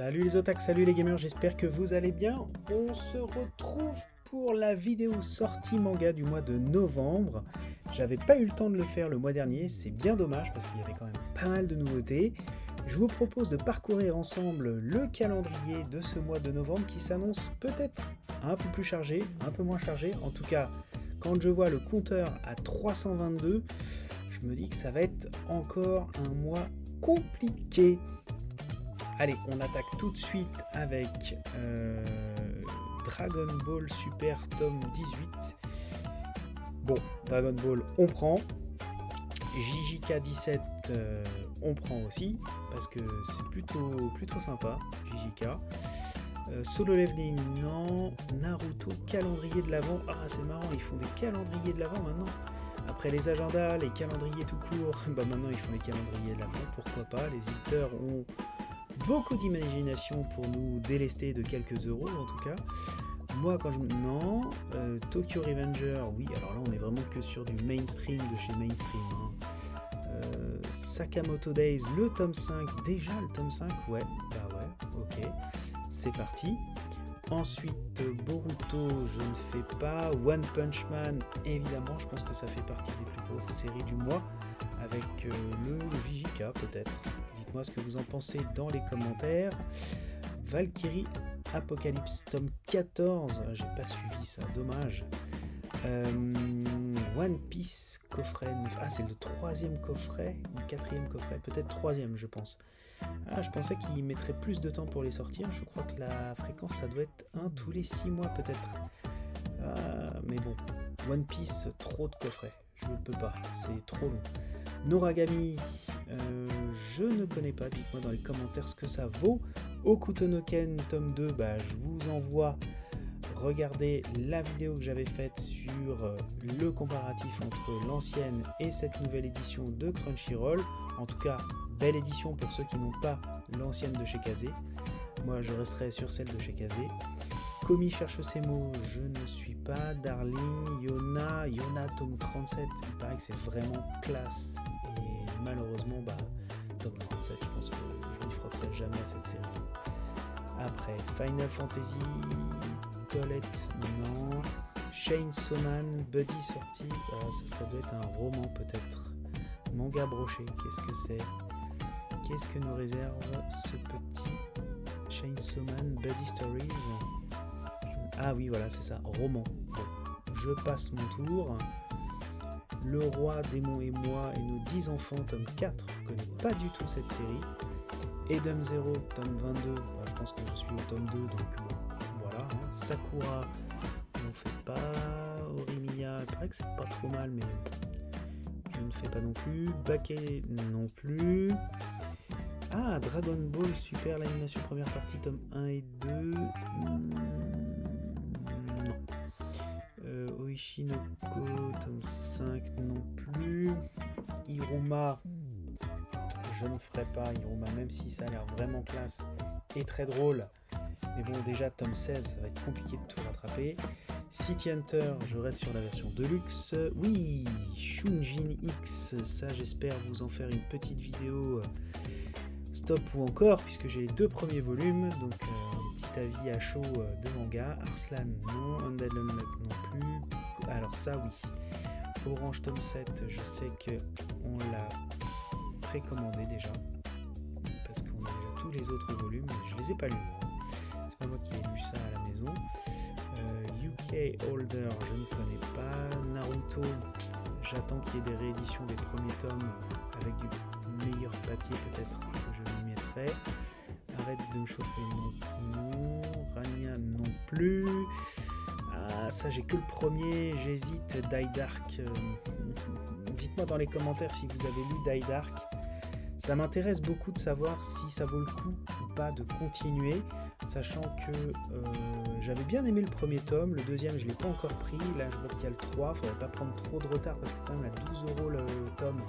Salut les otaks, salut les gamers, j'espère que vous allez bien. On se retrouve pour la vidéo sortie manga du mois de novembre. J'avais pas eu le temps de le faire le mois dernier, c'est bien dommage parce qu'il y avait quand même pas mal de nouveautés. Je vous propose de parcourir ensemble le calendrier de ce mois de novembre qui s'annonce peut-être un peu plus chargé, un peu moins chargé. En tout cas, quand je vois le compteur à 322, je me dis que ça va être encore un mois compliqué. Allez, on attaque tout de suite avec Dragon Ball Super tome 18. Bon, Dragon Ball, on prend. JJK 17, on prend aussi, parce que c'est plutôt sympa, JJK. Solo Leveling, non. Naruto, calendrier de l'Avent. Ah, c'est marrant, ils font des calendriers de l'Avent maintenant. Après les agendas, les calendriers tout court, bah maintenant ils font les calendriers de l'Avent, pourquoi pas. Les éditeurs ont beaucoup d'imagination pour nous délester de quelques euros en tout cas. Moi quand je... Non. Tokyo Revenger, oui, alors là on est vraiment que sur du mainstream de chez mainstream. Sakamoto Days, le tome 5, déjà le tome 5, ouais, bah ouais, ok, c'est parti. Ensuite, Boruto, je ne fais pas. One Punch Man, évidemment, je pense que ça fait partie des plus grosses séries du mois, avec le JJK peut-être. Dites-moi ce que vous en pensez dans les commentaires. Valkyrie Apocalypse, tome 14, j'ai pas suivi ça, dommage. One Piece, coffret, ah c'est le troisième coffret, ou quatrième coffret, peut-être troisième je pense. Ah, je pensais qu'il mettrait plus de temps pour les sortir, je crois que la fréquence ça doit être un tous les 6 mois peut-être. Mais bon, One Piece, trop de coffrets, je ne peux pas, c'est trop long. Noragami, je ne connais pas, dites-moi dans les commentaires ce que ça vaut. Okuto no Ken, tome 2, bah, je vous envoie regarder la vidéo que j'avais faite sur le comparatif entre l'ancienne et cette nouvelle édition de Crunchyroll. En tout cas, belle édition pour ceux qui n'ont pas l'ancienne de chez Kazé. Moi, je resterai sur celle de chez Kazé. Komi cherche ses mots, je ne suis pas. Darling, Yona, tome 37, il paraît que c'est vraiment classe. Et malheureusement, bah, tome 37, je pense que je n'y frotterai jamais à cette série. Après, Final Fantasy, Toilette, non. Chainsaw Man, Buddy sorti, ça doit être un roman peut-être. Manga broché, qu'est-ce que c'est? Qu'est-ce que nous réserve ce petit Chainsaw Man, Buddy Stories? Ah oui, voilà, c'est ça, roman. Bon, je passe mon tour. Le roi, démon et moi et nos 10 enfants, tome 4. Je ne connais pas du tout cette série. Edom Zero, tome 22. Je pense que je suis au tome 2, donc voilà. Sakura, on ne fait pas. Orimiya, il paraît que c'est pas trop mal, mais je ne fais pas non plus. Baké, non plus. Ah, Dragon Ball Super, l'animation première partie, tome 1 et 2. Oishinoko, tome 5 non plus. Iruma, je ne ferai pas Iruma, même si ça a l'air vraiment classe et très drôle. Mais bon, déjà tome 16, ça va être compliqué de tout rattraper. City Hunter, je reste sur la version Deluxe. Oui, Shunjin X, ça j'espère vous en faire une petite vidéo stop ou encore, puisque j'ai les 2 premiers volumes, donc un petit avis à chaud de manga. Arslan, non. Undead Unlock, non plus. Alors ça, oui. Orange, tome 7, je sais qu'on l'a précommandé déjà, parce qu'on a déjà tous les autres volumes, mais je les ai pas lus. C'est pas moi qui ai lu ça à la maison. UK Holder, je ne connais pas. Naruto, j'attends qu'il y ait des rééditions des premiers tomes avec du meilleur papier peut-être que je m'y mettrai. Arrête de me chauffer, non. Rania non plus. Ah, ça j'ai que le premier, j'hésite. Die Dark, dites-moi dans les commentaires si vous avez lu Die Dark. Ça m'intéresse beaucoup de savoir si ça vaut le coup ou pas de continuer, sachant que j'avais bien aimé le premier tome, le deuxième je ne l'ai pas encore pris, là je vois qu'il y a le 3, il ne faudrait pas prendre trop de retard parce que quand même à 12 € le tome,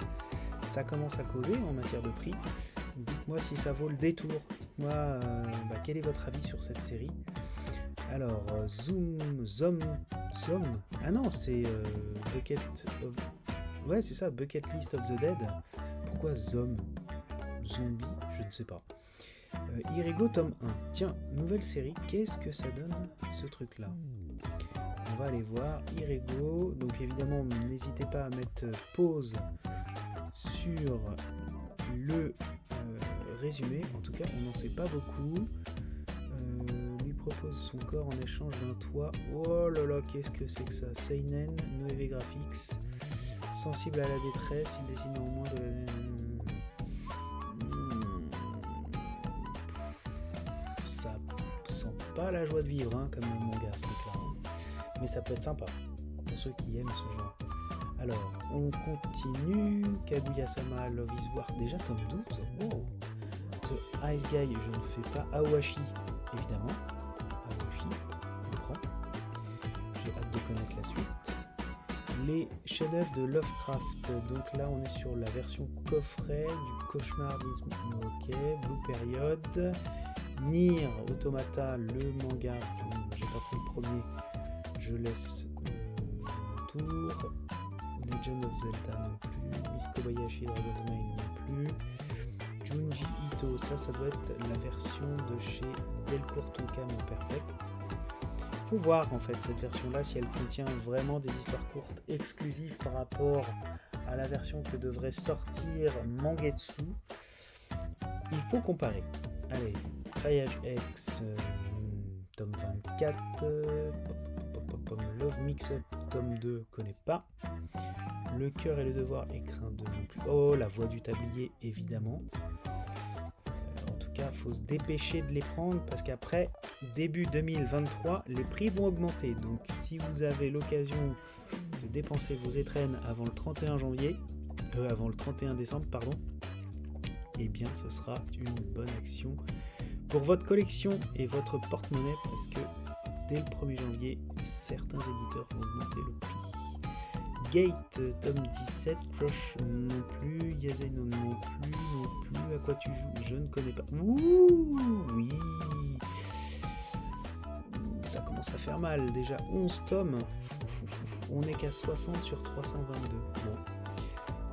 ça commence à causer en matière de prix. Dites-moi si ça vaut le détour, dites-moi quel est votre avis sur cette série. Alors, Zom, ah non c'est Bucket of... Ouais c'est ça, Bucket List of the Dead. Pourquoi Zombie, je ne sais pas. Irigo tome 1. Tiens, nouvelle série, qu'est-ce que ça donne ce truc-là? On va aller voir Irigo. Donc évidemment, n'hésitez pas à mettre pause sur le résumé. En tout cas, on n'en sait pas beaucoup. Lui propose son corps en échange d'un toit. Oh là là, qu'est-ce que c'est que ça? Seinen, Noévé Graphics. Sensible à la détresse, il dessine néanmoins de la... Ça sent pas la joie de vivre, hein, comme un manga, ce truc-là. Mais ça peut être sympa, pour ceux qui aiment ce genre. Alors, on continue. Kaguya-sama, Love is War, déjà tome 12. Wow. The Ice Guy, je ne fais pas. Aoashi, évidemment. Aoashi, on prend. J'ai hâte de connaître la suite. Les chefs-d'œuvre de Lovecraft. Donc là, on est sur la version coffret du cauchemardisme. Ok, Blue Period. Nier Automata, le manga. J'ai pas pris le premier. Je laisse mon tour. Legend of Zelda non plus. Miss Kobayashi Dragon's Maid non plus. Junji Ito, ça doit être la version de chez Delcourt Tonkam en perfect. Faut voir en fait cette version-là si elle contient vraiment des histoires courtes exclusives par rapport à la version que devrait sortir Mangetsu. Il faut comparer. Allez, Triage X, tome 24, Love Mix-Up, tome 2, connais pas. Le cœur et le devoir, écrin 2 non plus. Oh, la voix du tablier, évidemment. En tout cas, il faut se dépêcher de les prendre parce qu'après, début 2023, les prix vont augmenter. Donc, si vous avez l'occasion de dépenser vos étrennes avant le 31 janvier, avant le 31 décembre, pardon, eh bien, ce sera une bonne action pour votre collection et votre porte-monnaie parce que dès le 1er janvier, certains éditeurs vont augmenter le prix. Gate, tome 17, Crush non plus, Yazeno non plus, à quoi tu joues, je ne connais pas. Ouh, oui, ça commence à faire mal, déjà 11 tomes, on n'est qu'à 60 sur 322. Bon.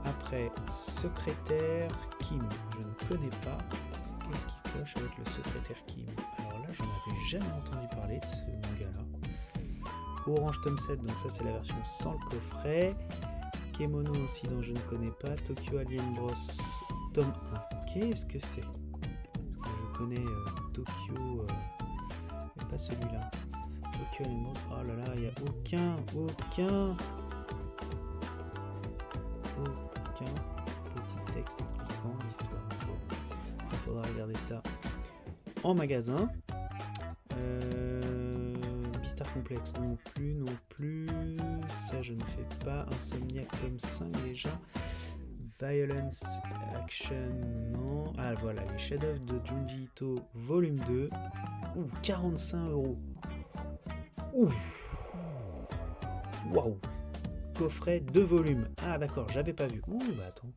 Après, secrétaire Kim, je ne connais pas. Qu'est-ce qui cloche avec le secrétaire Kim? Alors là, j'en avais jamais entendu parler de ce manga-là. Orange tome 7, donc ça c'est la version sans le coffret. Kemono aussi, dont je ne connais pas. Tokyo Alien Bros tome 1. Qu'est-ce que c'est? Parce que je connais Tokyo, mais pas celui-là. Tokyo Alien Bros, oh là là, il n'y a aucun petit texte expliquant l'histoire. Il faudra regarder ça en magasin. Beastar Complex non plus. Ça je ne fais pas. Insomniac tome 5 déjà. Violence Action non. Ah voilà, les chefs-d'œuvre de Junji Ito volume 2. Ouh, 45€. Ouh. Waouh. Coffret 2 volumes. Ah d'accord, j'avais pas vu. Ouh, bah attends.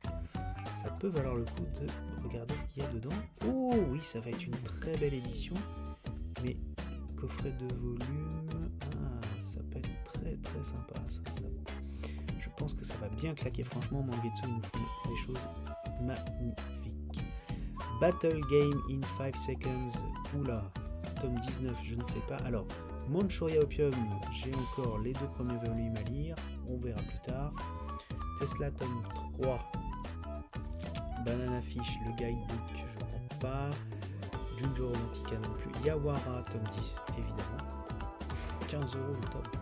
Ça peut valoir le coup de regarder ce qu'il y a dedans. Oh oui, ça va être une très belle édition. Mais coffret 2 volumes. Ah, ça peut être très très sympa. Ça. Je pense que ça va bien claquer. Franchement, Mangetsu nous font des choses magnifiques. Battle Game in 5 Seconds. Oula, tome 19, je ne fais pas. Alors, Manchuria Opium, j'ai encore les 2 premiers volumes à lire. On verra plus tard. Tesla tome 3. Banana Fish, le guidebook, je ne prends pas. Junjo Romantica non plus. Yawara, tome 10, évidemment. 15€ le tome.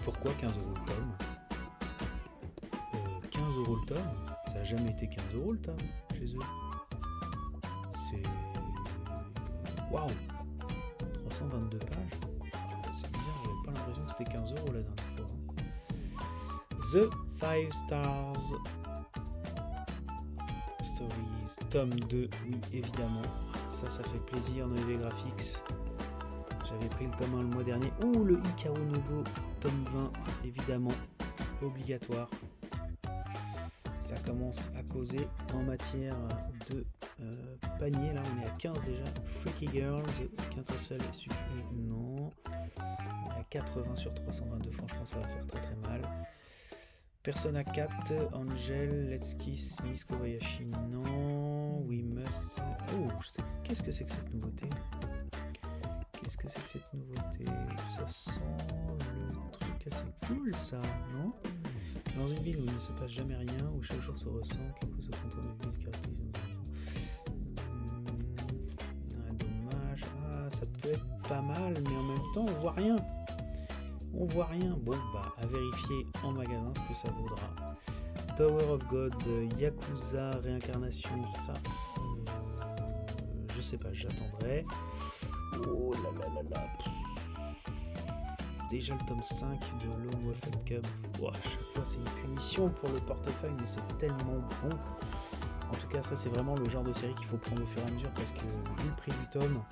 Pourquoi 15€ le tome? 15€ le tome? Ça n'a jamais été 15€ le tome chez eux. C'est... Waouh! 322 pages. C'est bizarre, j'avais pas l'impression que c'était 15€ la dernière fois. The 5 Stars Stories, tome 2, oui, évidemment. Ça fait plaisir, Noévé Graphics. J'avais pris le tome 1 le mois dernier. Ouh, le Hikaru no Go, tome 20, évidemment, obligatoire. Ça commence à causer en matière de panier. Là, on est à 15 déjà. Freaky Girls, Quintessel et Super. Non. On est à 80 sur 322. Franchement, ça va faire très très mal. Persona 4, Angel, Let's Kiss, Miss Kobayashi, non. We must... Oh, qu'est-ce que c'est que cette nouveauté? Qu'est-ce que c'est que cette nouveauté? Ça sent le truc assez cool, ça, non? Dans une ville où il ne se passe jamais rien, où chaque jour se ressent, quelque chose au contour de ville caractérise dommage. Ah, ça peut être pas mal, mais en même temps, on voit rien. On voit rien. Bon, bah, à vérifier en magasin ce que ça vaudra. Tower of God, Yakuza, réincarnation, ça, je sais pas, j'attendrai. Oh là là là là. Déjà le tome 5 de Lone Wolf and Cub. Wow, à chaque fois c'est une punition pour le portefeuille, mais c'est tellement bon. En tout cas, ça c'est vraiment le genre de série qu'il faut prendre au fur et à mesure, parce que vu le prix du tome,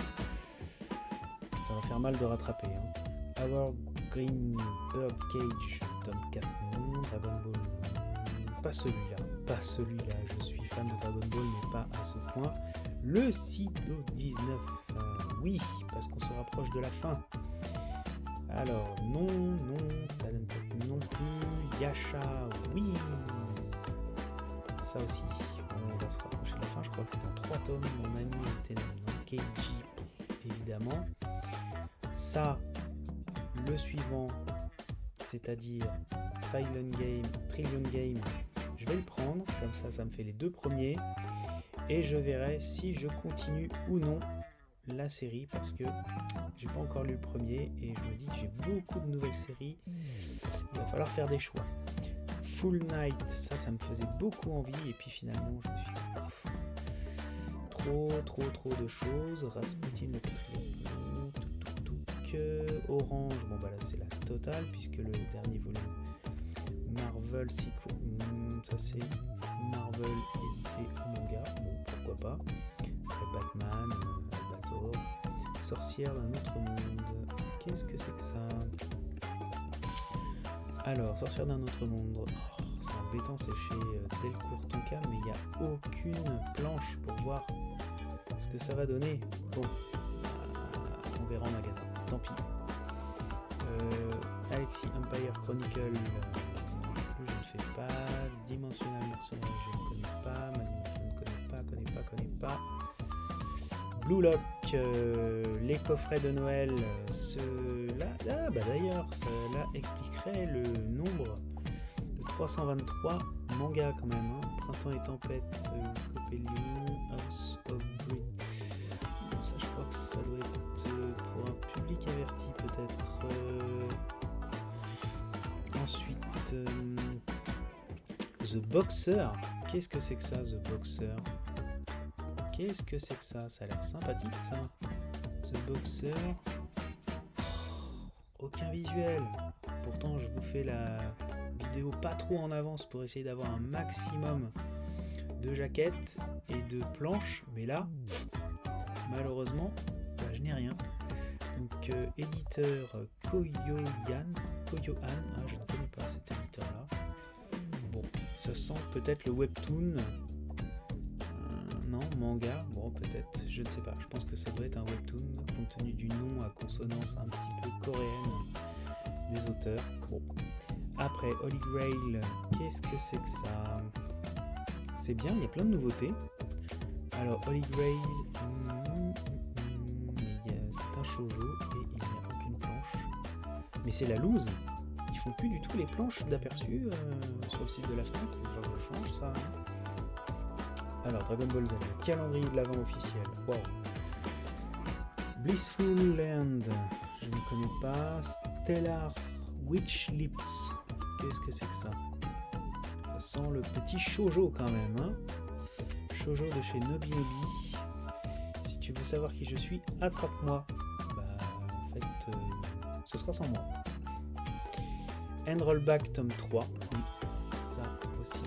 ça va faire mal de rattraper. Hein. Our Green Bird Cage, tome 4, non. Dragon Ball, pas celui-là. Je suis fan de Dragon Ball, mais pas à ce point. Le Sido 19, oui, parce qu'on se rapproche de la fin. Alors, non, Talented non plus, Yasha, oui. Ça aussi, on va se rapprocher de la fin, je crois que c'est en 3 tomes, mon ami était dans Keiji, évidemment. Ça, le suivant, c'est-à-dire Trillion Game, je vais le prendre, comme ça me fait les 2 premiers, et je verrai si je continue ou non la série, parce que j'ai pas encore lu le premier et je me dis que j'ai beaucoup de nouvelles séries, il va falloir faire des choix. Full Night, ça me faisait beaucoup envie, et puis finalement je me suis dit trop de choses. Rasputin, le quatrième, Orange, bon bah là c'est la totale puisque le dernier volume Marvel Secret, ça c'est Marvel édité en manga, bon pourquoi pas. Après Batman, Albator, Sorcière d'un autre monde, qu'est-ce que c'est que ça? Alors, Sorcière d'un autre monde, oh, c'est embêtant, c'est chez Delcourt Tonka, mais il n'y a aucune planche pour voir ce que ça va donner. Bon, on verra en magasin, tant pis. Alexis Empire Chronicle, je ne fais pas. Dimensional Mercenary, je ne connais pas. Manu, je ne connais pas. Blue Lock, les coffrets de Noël, ceux-là, bah d'ailleurs, cela expliquerait le nombre de 323 mangas quand même, hein. Printemps et Tempête, Copélion, House of Brut, bon, ça je crois que ça doit être pour un public averti peut-être. Ensuite, The Boxer, qu'est-ce que c'est que ça, The Boxer? Qu'est-ce que c'est que ça? Ça a l'air sympathique ça. The Boxer. Aucun visuel. Pourtant je vous fais la vidéo pas trop en avance pour essayer d'avoir un maximum de jaquettes et de planches. Mais là, malheureusement, bah, je n'ai rien. Donc éditeur Koyohan. Ah, je ne connais pas cet éditeur là. Bon, ça sent peut-être le webtoon. Non, manga, bon peut-être, je ne sais pas, je pense que ça doit être un webtoon compte tenu du nom à consonance un petit peu coréenne des auteurs. Bon, après Holy Grail, qu'est-ce que c'est que ça? C'est bien, il y a plein de nouveautés. Alors Holy Grail, c'est un shoujo et il n'y a aucune planche, mais c'est la loose. Ils font plus du tout les planches d'aperçu sur le site de la Fnac, je change ça. Alors, Dragon Ball Z, le calendrier de l'avant officiel. Wow. Blissful Land, je ne connais pas. Stellar Witch Lips, qu'est-ce que c'est que ça? Ça sent le petit shoujo quand même, hein. Shoujo de chez Nobinobi. Si tu veux savoir qui je suis, attrape-moi. Bah, en fait, ce sera sans moi. And Rollback tome 3, oui, ça aussi.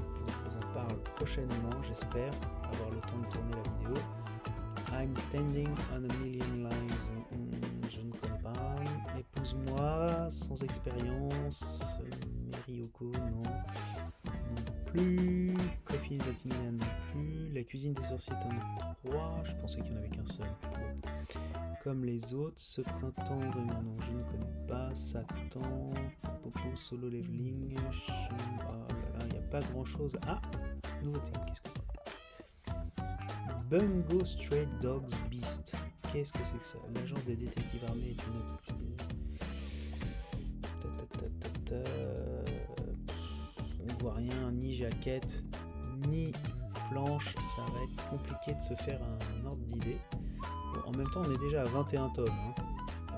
Parle prochainement, j'espère avoir le temps de tourner la vidéo. I'm standing on a million lives, je ne connais pas. Épouse-moi, sans expérience. Ryoko, non plus. Coffee Zatingan, non plus. La cuisine des sorciers, tome 3, je pensais qu'il n'y en avait qu'un seul. Bon. Comme les autres, ce printemps, vraiment non, je ne connais pas. Satan, Popo, Solo Leveling, il n'y a pas grand chose. Ah, nouveauté, qu'est-ce que c'est? Bungo Stray Dogs Beast. Qu'est-ce que c'est que ça? L'agence des détectives armés est une... On voit rien, ni jaquette, ni planche. Ça va être compliqué de se faire un ordre d'idée. Bon, en même temps, on est déjà à 21 tomes. Hein.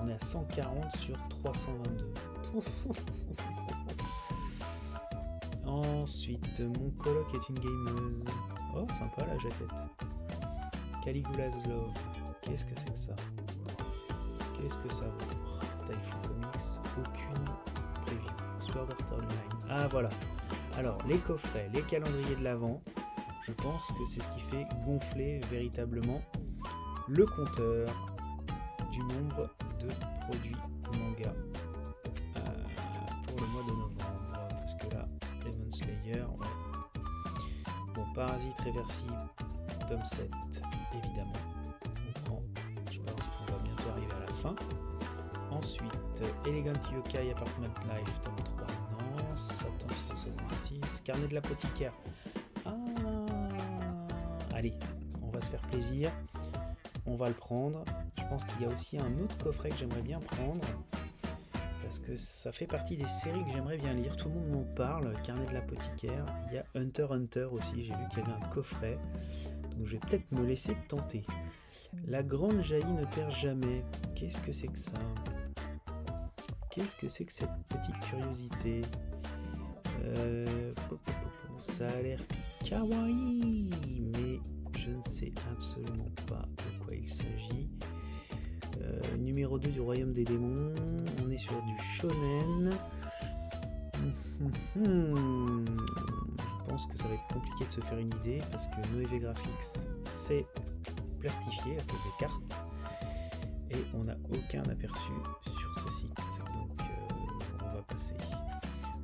On est à 140 sur 322. Ensuite, mon coloc est une gameuse. Oh, sympa la jaquette. Caligula's Love. Qu'est-ce que c'est que ça? Qu'est-ce que ça vaut? Typhoon Comics, aucune preview. Sword Art Online. Ah voilà. Alors, les coffrets, les calendriers de l'Avent, je pense que c'est ce qui fait gonfler véritablement le compteur du nombre de produits manga pour le mois de novembre. Parce que là, Demon Slayer, ouais. Bon, Parasite Réversible, tome 7, évidemment. On prend, je pense qu'on va bientôt arriver à la fin. Ensuite, Elegant Yokai Apartment Life, tome 3, non. Satan 666, Carnet de l'apothicaire. Ah, allez, on va se faire plaisir. On va le prendre. Je pense qu'il y a aussi un autre coffret que j'aimerais bien prendre. Parce que ça fait partie des séries que j'aimerais bien lire. Tout le monde m'en parle. Carnet de l'apothicaire. Il y a Hunter x Hunter aussi. J'ai vu qu'il y avait un coffret. Donc je vais peut-être me laisser tenter. La grande jaillie ne perd jamais. Qu'est-ce que c'est que ça? Qu'est-ce que c'est que cette petite curiosité? Ça a l'air kawaii, mais je ne sais absolument pas de quoi il s'agit. Numéro 2 du Royaume des Démons. On est sur du shonen. Je pense que ça va être compliqué de se faire une idée parce que Noévé Graphics c'est plastifié à cause des cartes et on n'a aucun aperçu sur ce site. Donc on va passer.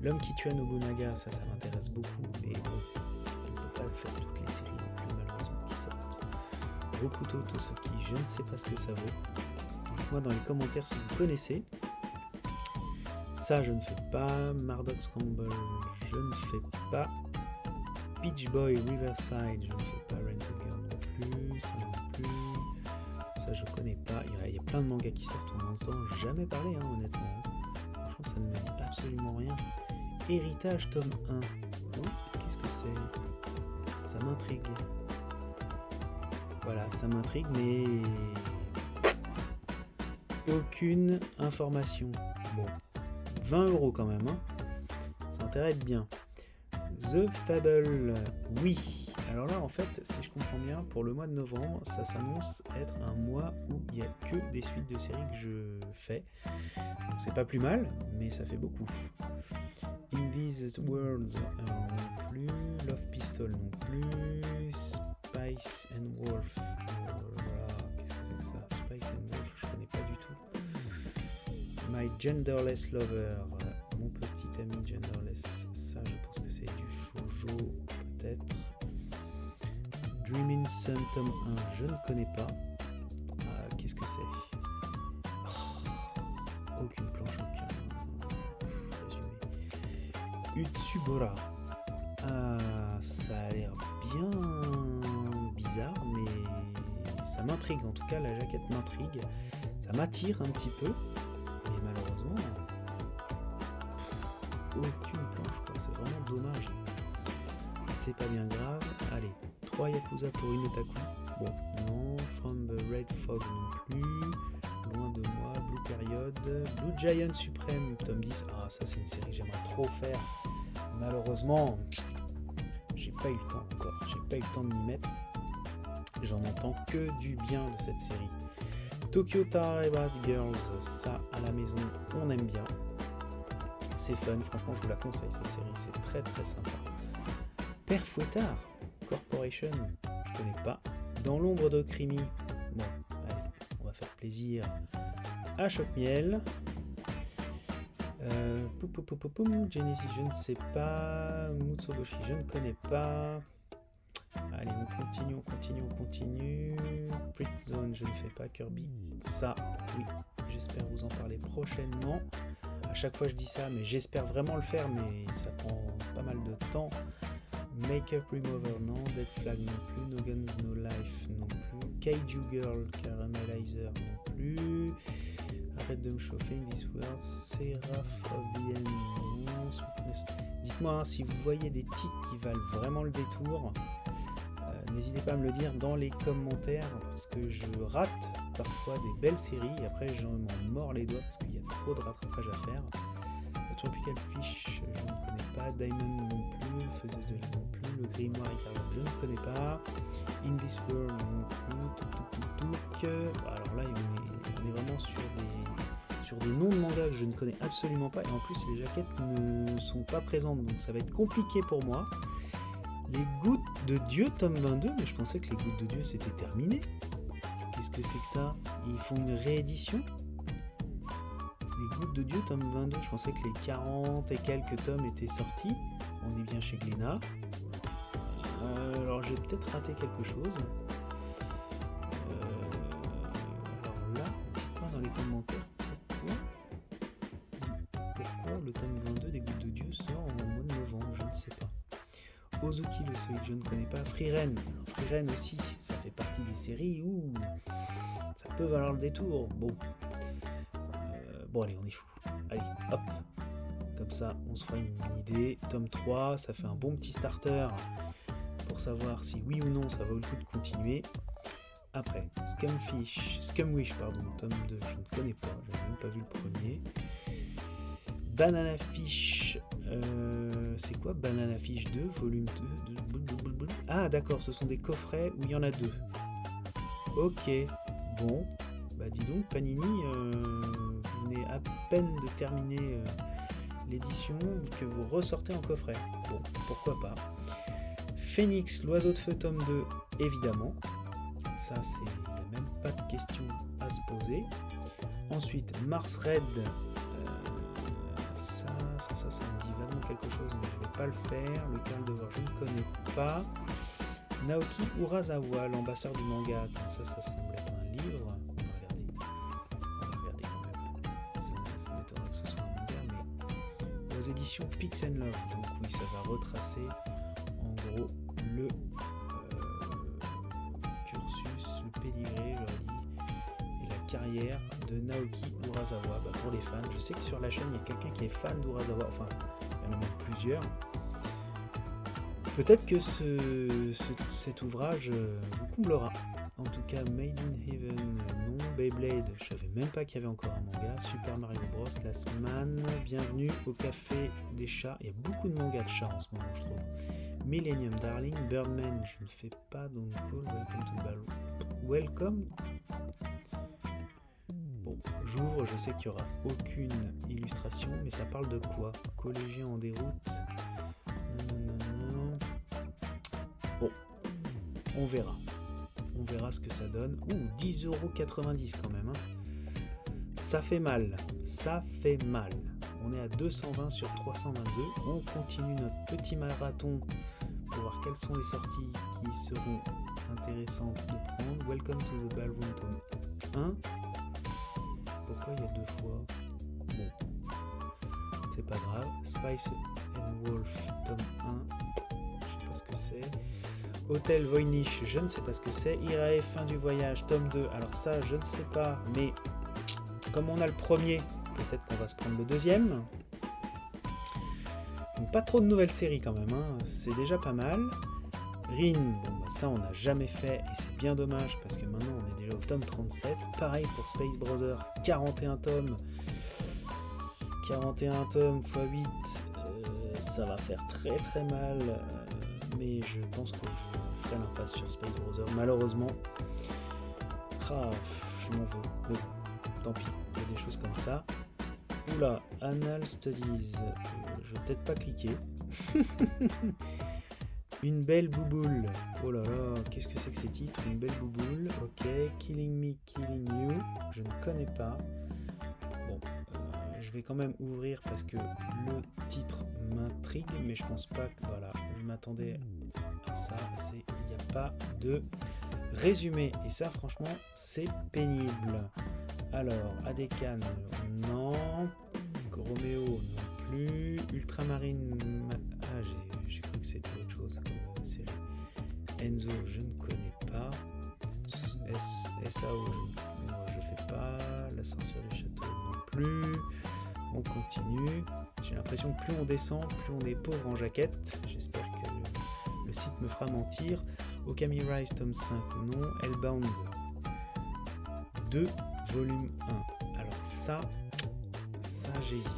L'homme qui tue Nobunaga, ça m'intéresse beaucoup, mais bon, on ne peut pas le faire toutes les séries non plus malheureusement qui sortent. Rokuto Tosoki, je ne sais pas ce que ça vaut. Dites-moi dans les commentaires si vous connaissez. Ça je ne fais pas. Mardox Campbell, je ne fais pas. Beach Boy Riverside, je ne fais pas. Rent a Girl non plus. Ça non plus. Ça je connais pas. Il y a plein de mangas qui sortent, on n'en entend jamais parler hein, honnêtement. Franchement ça ne me dit absolument rien. Héritage tome 1. Oh, qu'est-ce que c'est? Ça m'intrigue. Voilà, ça m'intrigue, mais aucune information. Bon, 20 € quand même, hein. Ça intéresse bien. The Fable, oui. Alors là, en fait, si je comprends bien, pour le mois de novembre, ça s'annonce être un mois où il n'y a que des suites de séries que je fais. Donc c'est pas plus mal, mais ça fait beaucoup. In These Worlds non plus, Love Pistol non plus, Spice and Wolf, qu'est-ce que c'est que ça? Spice and Wolf, je connais pas du tout. My Genderless Lover, mon petit ami Genderless, ça je pense que c'est du shoujo peut-être. Dreaming Sun tome 1, je ne connais pas. Qu'est-ce que c'est? Aucune planche, aucun résumé. Utsubora. Ça a l'air bien bizarre, mais ça m'intrigue. En tout cas, la jaquette m'intrigue. Ça m'attire un petit peu, mais malheureusement, aucune planche, quoi. C'est vraiment dommage. C'est pas bien grave. Allez, 3 Yakuza pour une otaku. Bon, non. From the Red Fog non plus. Loin de moi. Blue Period. Blue Giant Supreme, tome 10. Ah, ça, c'est une série que j'aimerais trop faire. Malheureusement, j'ai pas eu le temps encore. J'ai pas eu le temps de m'y mettre. J'en entends que du bien de cette série. Tokyo Tar Bad Girls, ça à la maison, on aime bien. C'est fun, franchement, je vous la conseille cette série, c'est très très sympa. Père Fouettard, Corporation, je connais pas. Dans l'ombre de Crimi, bon, allez, on va faire plaisir à Choc-Miel. Genesis, je ne sais pas. Mutsuboshi, je ne connais pas. Allez, on continue. Print Zone, je ne fais pas. Kirby, ça, oui, j'espère vous en parler prochainement. À chaque fois je dis ça, mais j'espère vraiment le faire, mais ça prend pas mal de temps. Makeup Remover, non. Dead Flag non plus. No Guns, No Life non plus. Kaiju Girl, Caramelizer non plus. Arrête de me chauffer, In This World. Seraphobienne, non. Dites-moi hein, si vous voyez des titres qui valent vraiment le détour. N'hésitez pas à me le dire dans les commentaires parce que je rate parfois des belles séries et après je m'en mords les doigts parce qu'il y a trop de rattrapage à faire. Tropical Fish, je ne connais pas. Diamond non plus. Faiseuse de lit non plus. Le Grimoire Écarlate, je ne connais pas. In This World non plus. Alors là, on est vraiment sur des noms de mangas que je ne connais absolument pas et en plus les jaquettes ne sont pas présentes donc ça va être compliqué pour moi. Les Gouttes de Dieu, tome 22, mais je pensais que les Gouttes de Dieu c'était terminé. Qu'est-ce que c'est que ça? Ils font une réédition? Les Gouttes de Dieu, tome 22, je pensais que les 40 et quelques tomes étaient sortis. On est bien chez Glénat. Alors j'ai peut-être raté quelque chose. Alors là, dites-moi dans les commentaires pourquoi le tome 22 des Gouttes de Dieu sort en mois de novembre, je ne sais pas. Ozuki le Solide, je ne connais pas. Freeren, Freeren aussi, ça fait partie des séries où ça peut valoir le détour. Bon allez, on est fou. Allez, hop. Comme ça, on se fera une idée. Tome 3, ça fait un bon petit starter pour savoir si oui ou non ça vaut le coup de continuer. Après, Scumwish, tome 2, je ne connais pas, je n'ai même pas vu le premier. Banana Fish, c'est quoi Banana Fish 2, volume 2 Ah d'accord, ce sont des coffrets où il y en a deux. Ok, bon, bah dis donc Panini, vous venez à peine de terminer l'édition que vous ressortez en coffret. Bon, pourquoi pas. Phoenix, l'oiseau de feu, tome 2, évidemment. Ça, il n'y a même pas de question à se poser. Ensuite, Mars Red, ça me dit vaguement quelque chose, mais je ne vais pas le faire. Le Carl de Voir, je ne connais pas. Naoki Urasawa, l'ambassadeur du manga. Comme ça semble être un livre. On va regarder quand même. Ça m'étonnerait que ce soit un manga, mais aux éditions Pix & Love. Donc oui, ça va retracer en gros le cursus, le pédigré, je leur dis, et la carrière de Naoki Urasawa. Pour les fans, je sais que sur la chaîne il y a quelqu'un qui est fan d'Urasawa, enfin il y en a même plusieurs. Peut-être que cet ouvrage vous comblera. En tout cas, Made in Heaven, non. Beyblade, je savais même pas qu'il y avait encore un manga. Super Mario Bros, Last Man, bienvenue au Café des Chats. Il y a beaucoup de mangas de chats en ce moment, je trouve. Millennium Darling, Birdman, je ne fais pas donc call. Welcome to the Ball. Welcome. Bon, j'ouvre, je sais qu'il n'y aura aucune illustration, mais ça parle de quoi? Collégien en déroute. Bon, on verra. On verra ce que ça donne. 10,90€ quand même. Hein. Ça fait mal. Ça fait mal. On est à 220 sur 322. On continue notre petit marathon pour voir quelles sont les sorties qui seront intéressantes de prendre. Welcome to the Ballroom tome 1. Pourquoi il y a deux fois? Bon, c'est pas grave. Spice and Wolf tome 1. Je sais pas ce que c'est. Hôtel Voynich, je ne sais pas ce que c'est. Irae, fin du voyage, tome 2. Alors ça, je ne sais pas, mais comme on a le premier, peut-être qu'on va se prendre le deuxième. Donc pas trop de nouvelles séries quand même, hein. C'est déjà pas mal. Rin, ça on n'a jamais fait et c'est bien dommage parce que maintenant on est déjà au tome 37. Pareil pour Space Brothers, 41 tomes. 41 tomes x 8, ça va faire très très mal. Mais je pense que je ferai l'impasse sur Space Brothers, malheureusement. Je m'en veux. Mais tant pis, il y a des choses comme ça. Oula, Anal Studies. Je vais peut-être pas cliquer. Une belle bouboule. Oh là là, qu'est-ce que c'est que ces titres? Une belle bouboule. Ok, Killing Me, Killing You. Je ne connais pas. Bon, je vais quand même ouvrir parce que le titre m'intrigue, mais je pense pas que voilà, je m'attendais à ça. Il n'y a pas de résumé et ça franchement c'est pénible. Alors Adekan non, Romeo non plus, Ultramarine, j'ai cru que que c'était autre chose comme série. Enzo, je ne connais pas. SAO, je fais pas. La sorcière du château non plus. On continue. J'ai l'impression que plus on descend, plus on est pauvre en jaquette. J'espère que le site me fera mentir. Okami Rise, tome 5, non. Hellbound 2, volume 1. Alors ça j'hésite.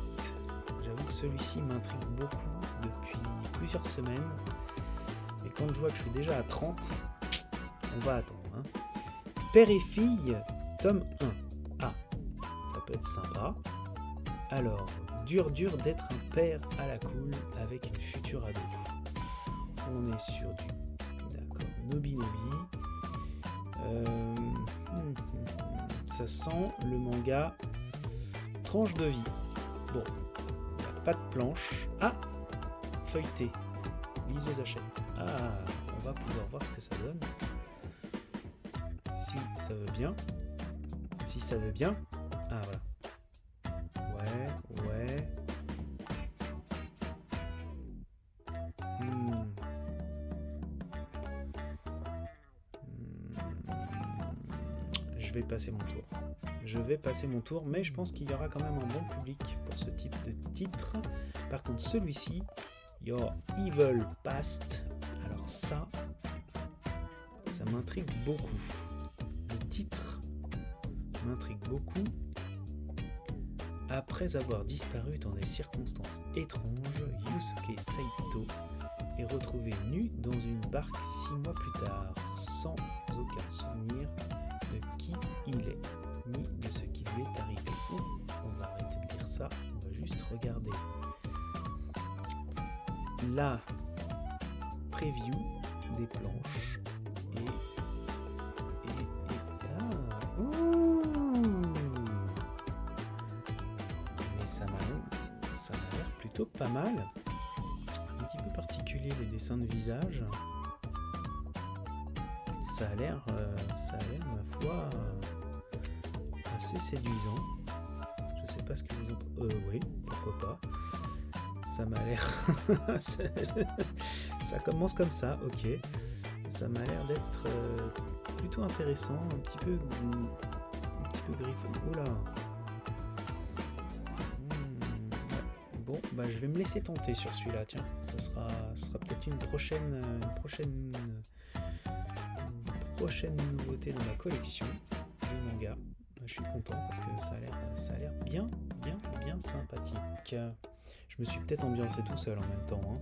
J'avoue que celui-ci m'intrigue beaucoup depuis plusieurs semaines. Et quand je vois que je suis déjà à 30, on va attendre. Hein. Père et fille, tome 1. Ah, ça peut être sympa. Alors, dur d'être un père à la cool avec une future ado. On est sur du... D'accord, Nobi. Ça sent le manga tranche de vie. Bon, il n'y a pas de planche. Ah, feuilleté. Liseuse achète. Ah, on va pouvoir voir ce que ça donne. Si ça veut bien. Si ça veut bien. Ah, voilà. Ouais. Je vais passer mon tour, mais je pense qu'il y aura quand même un bon public pour ce type de titre. Par contre, celui-ci, Your Evil Past, alors ça m'intrigue beaucoup. Le titre m'intrigue beaucoup. Après avoir disparu dans des circonstances étranges, Yusuke Saito est retrouvé nu dans une barque 6 mois plus tard, sans aucun souvenir de qui il est, ni de ce qui lui est arrivé. On va arrêter de dire ça, on va juste regarder la preview des planches et mais ça m'a l'air plutôt pas mal. Un petit peu particulier les dessins de visage. Ça a l'air ma foi assez séduisant. Je sais pas ce que vous en... oui, pourquoi pas. Ça m'a l'air... ça commence comme ça, ok. Ça m'a l'air d'être plutôt intéressant, un petit peu griffon. Oula. Bon, bah je vais me laisser tenter sur celui-là, tiens. Ça sera peut-être une prochaine nouveauté dans ma collection de manga. Je suis content parce que ça a l'air bien sympathique. Je me suis peut-être ambiancé tout seul en même temps. Hein.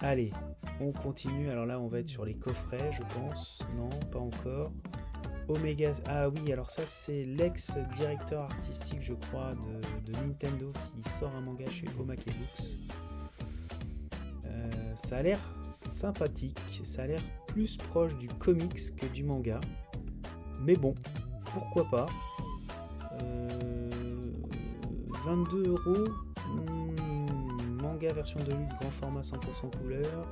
Allez, on continue. Alors là, on va être sur les coffrets, je pense. Non, pas encore. Omega. Ah oui, alors ça, c'est l'ex-directeur artistique, je crois, de Nintendo qui sort un manga chez Omake Books. Ça a l'air sympathique. Ça a l'air plus proche du comics que du manga. Mais bon, pourquoi pas. 22€. Manga version de lutte grand format 100% couleur.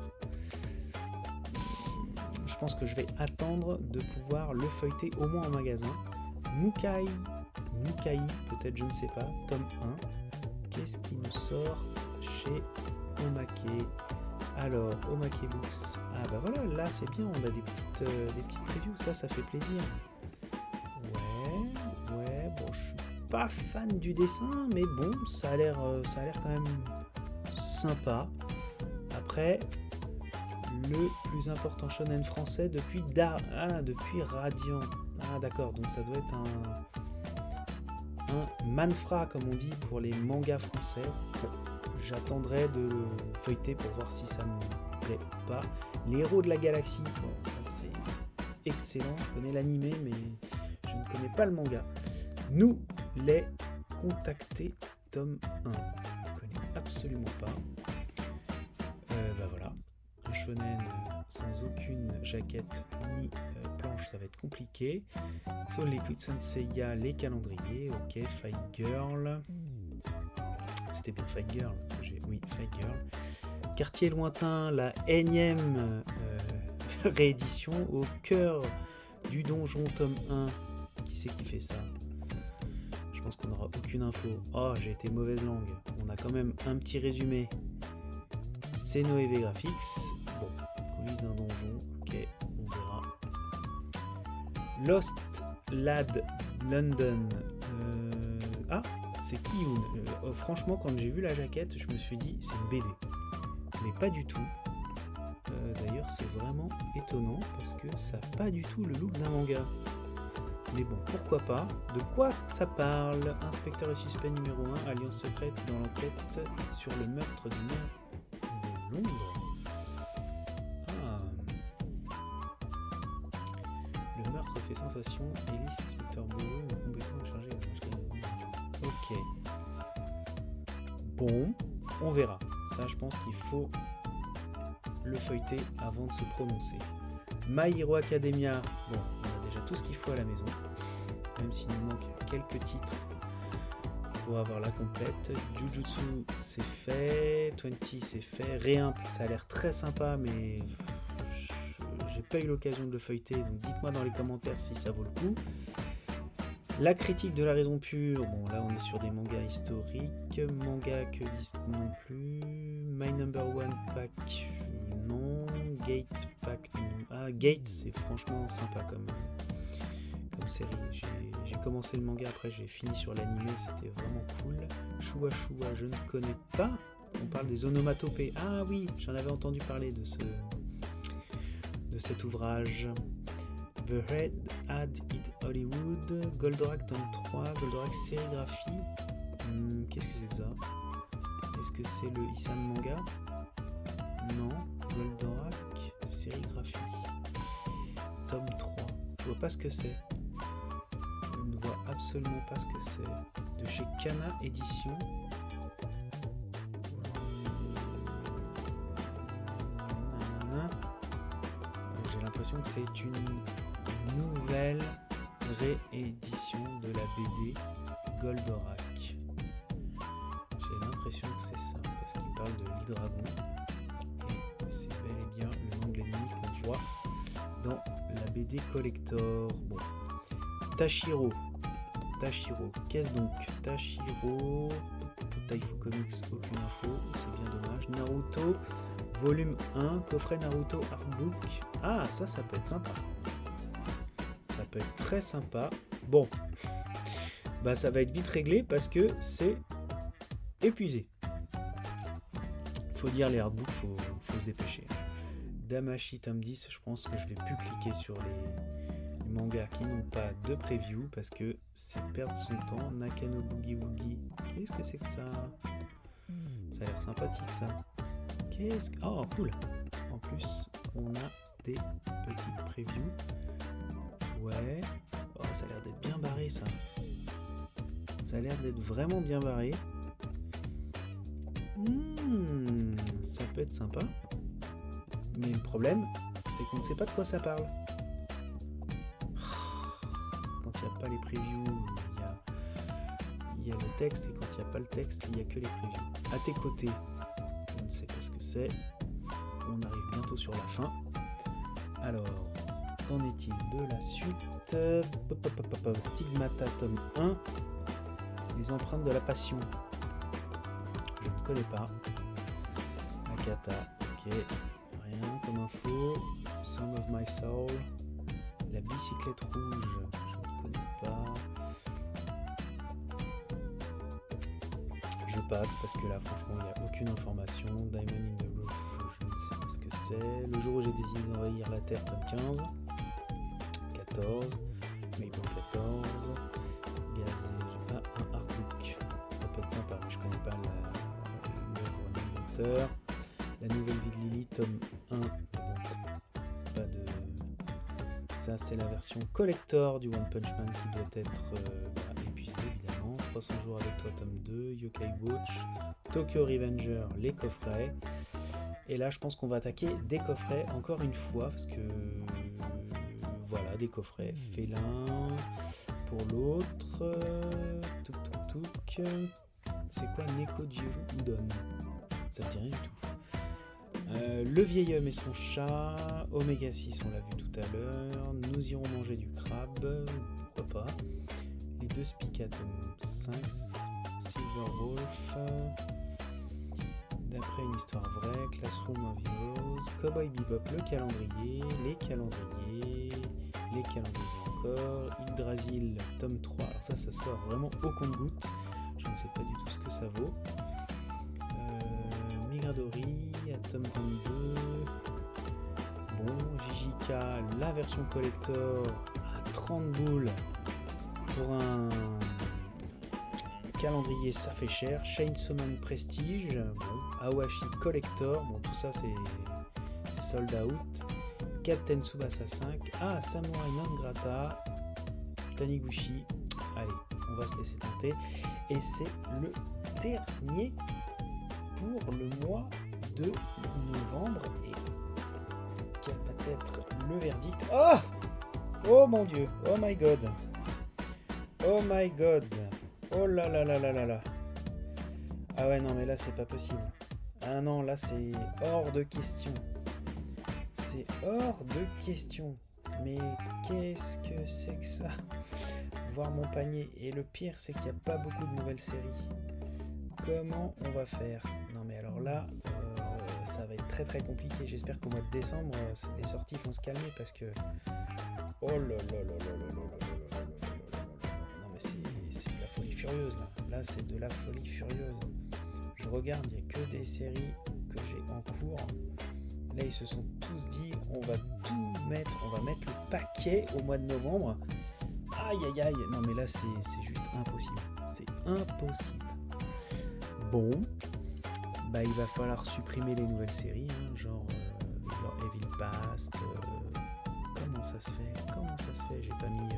Je pense que je vais attendre de pouvoir le feuilleter au moins en magasin. Mukai, peut-être, je ne sais pas, tome 1. Qu'est-ce qui nous sort chez Omake? Alors, Omake Books. Ah bah voilà, là c'est bien, on a des petites previews, ça fait plaisir. Ouais, bon, je suis pas fan du dessin, mais bon, ça a l'air quand même sympa. Après, le plus important shonen français depuis Radiant. Ah d'accord, donc ça doit être un manfra comme on dit pour les mangas français. Bon, j'attendrai de le feuilleter pour voir si ça me plaît ou pas. Les héros de la galaxie, bon, ça c'est excellent, je connais l'animé mais je ne connais pas le manga. Nous les contactés, tome 1. Je ne connais absolument pas. Bah voilà, un shonen sans aucune jaquette ni planche, ça va être compliqué. Soul Liquid Senseiya, les calendriers, ok, Fight Girl. C'était bien Fight Girl, oui, Fight Girl. Quartier lointain, la énième réédition au cœur du donjon, tome 1. Qui c'est qui fait ça? Je pense qu'on n'aura aucune info. Oh, j'ai été mauvaise langue. On a quand même un petit résumé. Xenoeve Graphics. Bon, coulisses d'un donjon, ok, on verra. Lost Lad London. Ah, c'est Kiyun. Franchement, quand j'ai vu la jaquette, je me suis dit, c'est une BD. Mais pas du tout. D'ailleurs, c'est vraiment étonnant parce que ça n'a pas du tout le look d'un manga. Mais bon, pourquoi pas. De quoi ça parle? Inspecteur et suspect numéro 1, alliance secrète dans l'enquête sur le meurtre du maire de Londres. Le meurtre fait sensation. Ellis, inspecteur bourreux, complètement chargé. Ok. Bon, on verra. Ça, je pense qu'il faut le feuilleter avant de se prononcer. My Hero Academia. Bon, on a déjà tout ce qu'il faut à la maison. Même s'il nous manque quelques titres pour avoir la complète. Jujutsu, c'est fait. 20, c'est fait. Réimp, ça a l'air très sympa, mais j'ai pas eu l'occasion de le feuilleter. Donc dites-moi dans les commentaires si ça vaut le coup. La critique de la raison pure. Bon, là, on est sur des mangas historiques. Manga que disque non plus. My Number One Pack, non. Gate Pack, non. Ah, Gate, c'est franchement sympa comme série. J'ai commencé le manga, après j'ai fini sur l'animé, c'était vraiment cool. Shua Shua, je ne connais pas. On parle des onomatopées. Ah oui, j'en avais entendu parler de cet ouvrage. The Red Had It Hollywood, Goldorak tome 3, Goldorak sérigraphie. Qu'est-ce que c'est que ça? Est-ce que c'est le Isan manga? Non, Goldorak sérigraphie. Tome 3. Je vois pas ce que c'est. Je ne vois absolument pas ce que c'est. De chez Kana Édition. J'ai l'impression que c'est une nouvelle réédition de la BD Goldorak. J'ai l'impression que c'est ça, parce qu'il parle de l'Hydragon. Et c'est bel et bien le nom de l'ennemi qu'on voit dans la BD Collector. Bon. Tashiro, qu'est-ce donc? Tashiro, Taifu Comics, aucune info, c'est bien dommage. Naruto, volume 1, coffret Naruto Artbook. Ah, ça peut être sympa. Ça peut être très sympa. Bon, bah ça va être vite réglé parce que c'est épuisé. Faut lire les artbooks, faut se dépêcher. Damashi tome 10, je pense que je vais plus cliquer sur les mangas qui n'ont pas de preview parce que c'est perdre son temps. Nakano Boogie Woogie, qu'est-ce que c'est que ça? Ça a l'air sympathique ça. Oh cool. En plus on a des petites previews. Ouais. Oh, ça a l'air d'être bien barré ça. Ça a l'air d'être vraiment bien barré. Ça peut être sympa. Mais le problème, c'est qu'on ne sait pas de quoi ça parle. Quand il n'y a pas les previews, il y a le texte, et quand il n'y a pas le texte, il n'y a que les previews. À tes côtés, je ne sais pas ce que c'est. On arrive bientôt sur la fin. Alors, qu'en est-il de la suite? Stigmata tome 1. Les empreintes de la passion. Je ne connais pas. Akata, ok. Rien comme info. Song of My Soul. La bicyclette rouge, je ne connais pas. Je passe parce que là franchement il n'y a aucune information. Diamond in the Roof, je ne sais pas ce que c'est. Le jour où j'ai décidé d'envahir la Terre, tome 15. 14. Maple 14. Gazé, j'ai pas un artbook. Ça peut être sympa, mais je connais pas l'auteur. La nouvelle vie de Lily, tome 1. Pas de. Ça, c'est la version collector du One Punch Man qui doit être épuisée, évidemment. 300 jours avec toi, tome 2. Yokai Watch, Tokyo Revenger, les coffrets. Et là, je pense qu'on va attaquer des coffrets encore une fois, parce que voilà, des coffrets félins pour l'autre. Touk. C'est quoi Neko Jiru Udon? Ça ne dit rien du tout. Le vieil homme et son chat, Oméga 6 on l'a vu tout à l'heure, nous irons manger du crabe, pourquoi pas, les deux Spica tome 5, Silver Wolf, D'après une histoire vraie, Classroom of Heroes, Cowboy Bebop, le calendrier, les calendriers encore, Yggdrasil, tome 3, alors ça sort vraiment au compte-gouttes, je ne sais pas du tout ce que ça vaut. Migradori, tome 22, bon, JJK, la version collector à 30 boules pour un calendrier, ça fait cher. Chainsaw Man Prestige, bon, Awashi Collector, bon tout ça c'est sold out. Captain Tsubasa 5, Samurai Non Grata, Taniguchi, allez, on va se laisser tenter. Et c'est le dernier pour le mois de novembre. Et quel va être le verdict? Oh mon dieu, oh my god, oh my god. Oh là là là là là là. Ah ouais, non, mais là, c'est pas possible. Ah non, là, c'est hors de question. C'est hors de question. Mais qu'est-ce que c'est que ça? Voir mon panier. Et le pire, c'est qu'il n'y a pas beaucoup de nouvelles séries. Comment on va faire? Non, mais alors là, ça va être très très compliqué. J'espère qu'au mois de décembre, les sorties vont se calmer parce que... Oh là là là là là là là. Non, mais c'est de la folie furieuse là. Là, c'est de la folie furieuse. Je regarde, il n'y a que des séries que j'ai en cours. Là, ils se sont tous dit, on va tout mettre, on va mettre le paquet au mois de novembre. Aïe aïe aïe. Non, mais là, c'est juste impossible. C'est impossible. Bon, bah il va falloir supprimer les nouvelles séries, hein, genre Evil Past. Comment ça se fait? J'ai pas mis.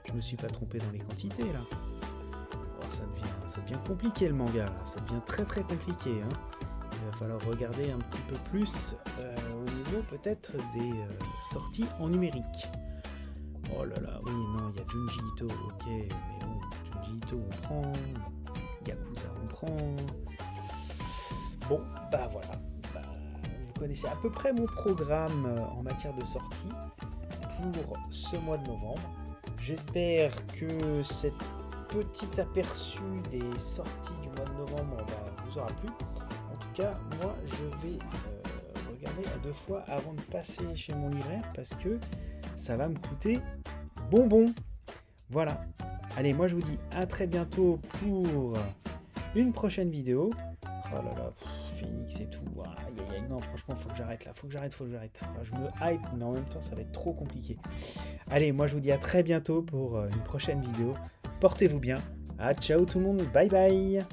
Je me suis pas trompé dans les quantités là. Oh, ça devient compliqué le manga là. Ça devient très très compliqué. Hein. Il va falloir regarder un petit peu plus au niveau peut-être des sorties en numérique. Oh là là, oui, non, il y a Junji Ito, ok, mais bon, Junji Ito on prend, Yakuza on prend. Bon, bah voilà, vous connaissez à peu près mon programme en matière de sortie pour ce mois de novembre. J'espère que cette petit aperçu des sorties du mois de novembre vous aura plu. En tout cas, moi je vais regarder à 2 fois avant de passer chez mon libraire parce que ça va me coûter bonbon. Voilà. Allez, moi je vous dis à très bientôt pour une prochaine vidéo. Oh là là, Phoenix et tout. Aïe aïe aïe, non, franchement, faut que j'arrête là. Faut que j'arrête. Je me hype, mais en même temps, ça va être trop compliqué. Allez, moi je vous dis à très bientôt pour une prochaine vidéo. Portez-vous bien. Ciao tout le monde. Bye bye.